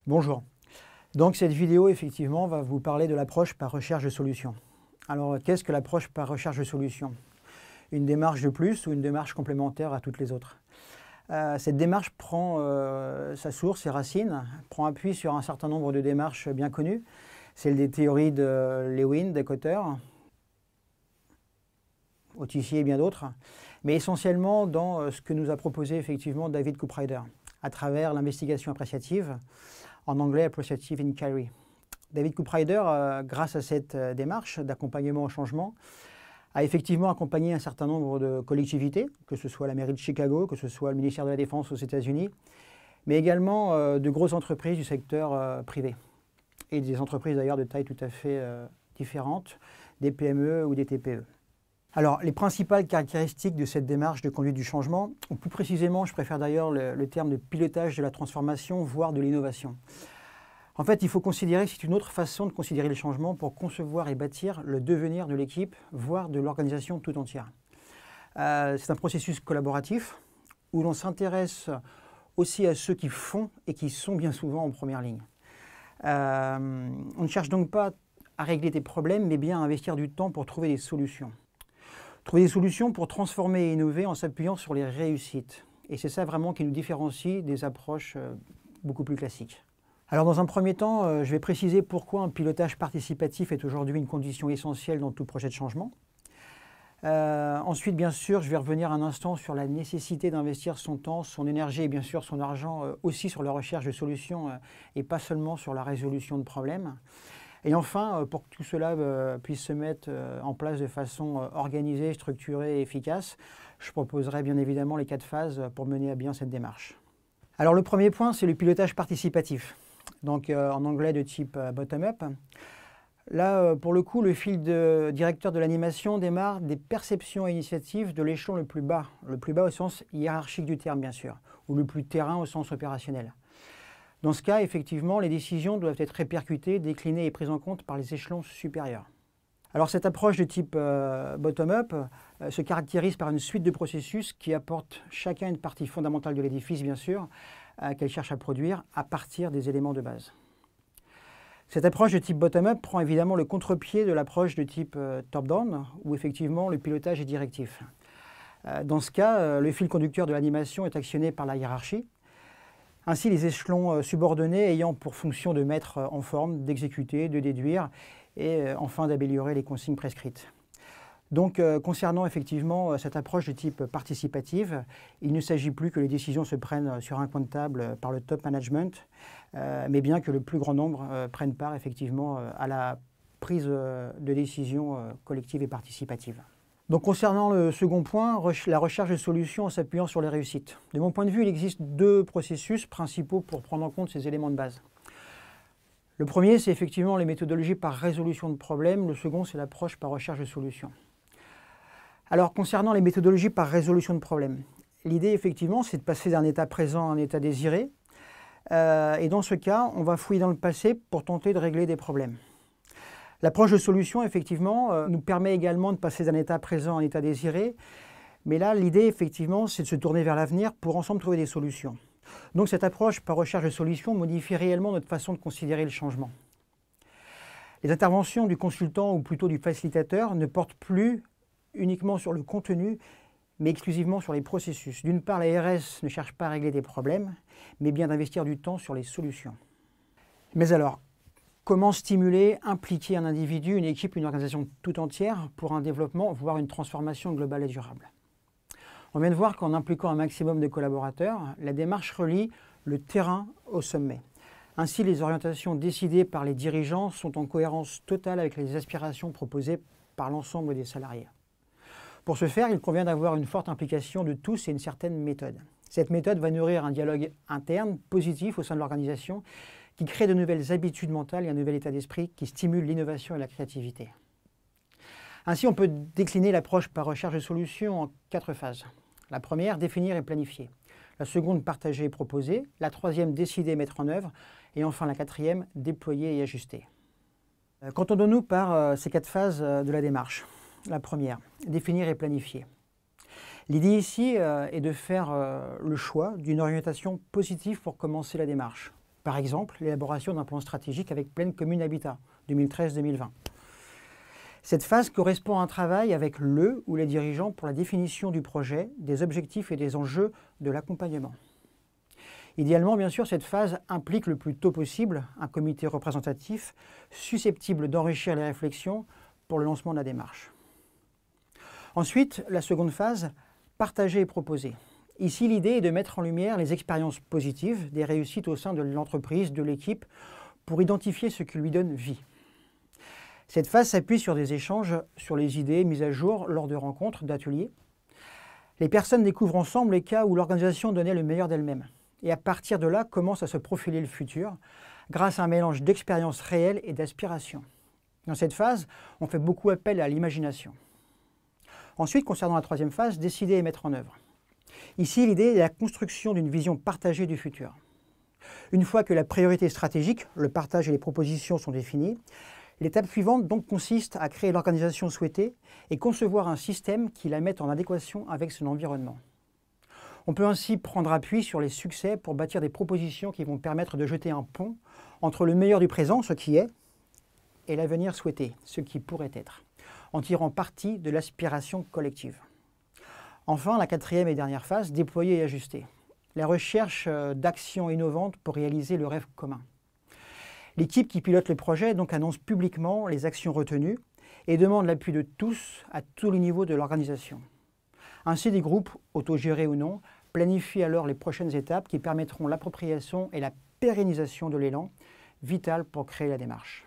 Bonjour. Donc cette vidéo effectivement va vous parler de l'approche par recherche de solutions. Alors qu'est-ce que l'approche par recherche de solutions? Une démarche de plus ou une démarche complémentaire à toutes les autres? Cette démarche prend sa source, ses racines, prend appui sur un certain nombre de démarches bien connues, celles des théories de Lewin, de Kotter, Autissier et bien d'autres, mais essentiellement dans ce que nous a proposé effectivement David Cooprider à travers l'investigation appréciative, en anglais Appreciative Inquiry. David Cooprider, grâce à cette démarche d'accompagnement au changement, a effectivement accompagné un certain nombre de collectivités, que ce soit la mairie de Chicago, que ce soit le ministère de la Défense aux États-Unis, mais également de grosses entreprises du secteur privé, et des entreprises d'ailleurs de taille tout à fait différentes, des PME ou des TPE. Alors, les principales caractéristiques de cette démarche de conduite du changement, ou plus précisément, je préfère d'ailleurs le terme de pilotage de la transformation, voire de l'innovation. En fait, il faut considérer que c'est une autre façon de considérer le changement pour concevoir et bâtir le devenir de l'équipe, voire de l'organisation tout entière. C'est un processus collaboratif où l'on s'intéresse aussi à ceux qui font et qui sont bien souvent en première ligne. On ne cherche donc pas à régler des problèmes, mais bien à investir du temps pour trouver des solutions. Trouver des solutions pour transformer et innover en s'appuyant sur les réussites. Et c'est ça vraiment qui nous différencie des approches beaucoup plus classiques. Alors dans un premier temps, je vais préciser pourquoi un pilotage participatif est aujourd'hui une condition essentielle dans tout projet de changement. Ensuite, bien sûr, je vais revenir un instant sur la nécessité d'investir son temps, son énergie et bien sûr son argent aussi sur la recherche de solutions et pas seulement sur la résolution de problèmes. Et enfin, pour que tout cela puisse se mettre en place de façon organisée, structurée et efficace, je proposerai bien évidemment les 4 phases pour mener à bien cette démarche. Alors le premier point, c'est le pilotage participatif, donc en anglais de type bottom-up. Là, pour le coup, le fil directeur de l'animation démarre des perceptions et initiatives de l'échelon le plus bas au sens hiérarchique du terme bien sûr, ou le plus terrain au sens opérationnel. Dans ce cas, effectivement, les décisions doivent être répercutées, déclinées et prises en compte par les échelons supérieurs. Alors cette approche de type bottom-up se caractérise par une suite de processus qui apportent chacun une partie fondamentale de l'édifice, bien sûr, qu'elle cherche à produire à partir des éléments de base. Cette approche de type bottom-up prend évidemment le contre-pied de l'approche de type top-down, où effectivement le pilotage est directif. Dans ce cas, le fil conducteur de l'animation est actionné par la hiérarchie. Ainsi, les échelons subordonnés ayant pour fonction de mettre en forme, d'exécuter, de déduire et enfin d'améliorer les consignes prescrites. Donc, concernant effectivement cette approche de type participative, il ne s'agit plus que les décisions se prennent sur un coin de table par le top management, mais bien que le plus grand nombre prennent part effectivement à la prise de décision collective et participative. Donc concernant le second point, la recherche de solutions en s'appuyant sur les réussites. De mon point de vue, il existe 2 processus principaux pour prendre en compte ces éléments de base. Le premier, c'est effectivement les méthodologies par résolution de problèmes. Le second, c'est l'approche par recherche de solutions. Alors concernant les méthodologies par résolution de problèmes, l'idée effectivement, c'est de passer d'un état présent à un état désiré. Et dans ce cas, on va fouiller dans le passé pour tenter de régler des problèmes. L'approche de solution, effectivement, nous permet également de passer d'un état présent à un état désiré. Mais là, l'idée, effectivement, c'est de se tourner vers l'avenir pour ensemble trouver des solutions. Donc cette approche par recherche de solutions modifie réellement notre façon de considérer le changement. Les interventions du consultant ou plutôt du facilitateur ne portent plus uniquement sur le contenu, mais exclusivement sur les processus. D'une part, la RS ne cherche pas à régler des problèmes, mais bien d'investir du temps sur les solutions. Mais alors, comment stimuler, impliquer un individu, une équipe, une organisation tout entière pour un développement, voire une transformation globale et durable? On vient de voir qu'en impliquant un maximum de collaborateurs, la démarche relie le terrain au sommet. Ainsi, les orientations décidées par les dirigeants sont en cohérence totale avec les aspirations proposées par l'ensemble des salariés. Pour ce faire, il convient d'avoir une forte implication de tous et une certaine méthode. Cette méthode va nourrir un dialogue interne, positif au sein de l'organisation, qui crée de nouvelles habitudes mentales et un nouvel état d'esprit qui stimule l'innovation et la créativité. Ainsi, on peut décliner l'approche par recherche de solutions en 4 phases. La première, définir et planifier. La seconde, partager et proposer. La troisième, décider et mettre en œuvre. Et enfin, la quatrième, déployer et ajuster. Qu'entendons-nous par ces 4 phases de la démarche? La première, définir et planifier. L'idée ici est de faire le choix d'une orientation positive pour commencer la démarche. Par exemple, l'élaboration d'un plan stratégique avec Plaine Commune Habitat, 2013-2020. Cette phase correspond à un travail avec le ou les dirigeants pour la définition du projet, des objectifs et des enjeux de l'accompagnement. Idéalement, bien sûr, cette phase implique le plus tôt possible un comité représentatif susceptible d'enrichir les réflexions pour le lancement de la démarche. Ensuite, la seconde phase, partager et proposer. Ici, l'idée est de mettre en lumière les expériences positives, des réussites au sein de l'entreprise, de l'équipe, pour identifier ce qui lui donne vie. Cette phase s'appuie sur des échanges sur les idées mises à jour lors de rencontres, d'ateliers. Les personnes découvrent ensemble les cas où l'organisation donnait le meilleur d'elle-même. Et à partir de là, commence à se profiler le futur, grâce à un mélange d'expériences réelles et d'aspirations. Dans cette phase, on fait beaucoup appel à l'imagination. Ensuite, concernant la troisième phase, décider et mettre en œuvre. Ici, l'idée est la construction d'une vision partagée du futur. Une fois que la priorité stratégique, le partage et les propositions sont définies, l'étape suivante donc consiste à créer l'organisation souhaitée et concevoir un système qui la mette en adéquation avec son environnement. On peut ainsi prendre appui sur les succès pour bâtir des propositions qui vont permettre de jeter un pont entre le meilleur du présent, ce qui est, et l'avenir souhaité, ce qui pourrait être, en tirant parti de l'aspiration collective. Enfin, la quatrième et dernière phase, déployer et ajuster. La recherche d'actions innovantes pour réaliser le rêve commun. L'équipe qui pilote le projet donc annonce publiquement les actions retenues et demande l'appui de tous à tous les niveaux de l'organisation. Ainsi, des groupes, autogérés ou non, planifient alors les prochaines étapes qui permettront l'appropriation et la pérennisation de l'élan, vital pour créer la démarche.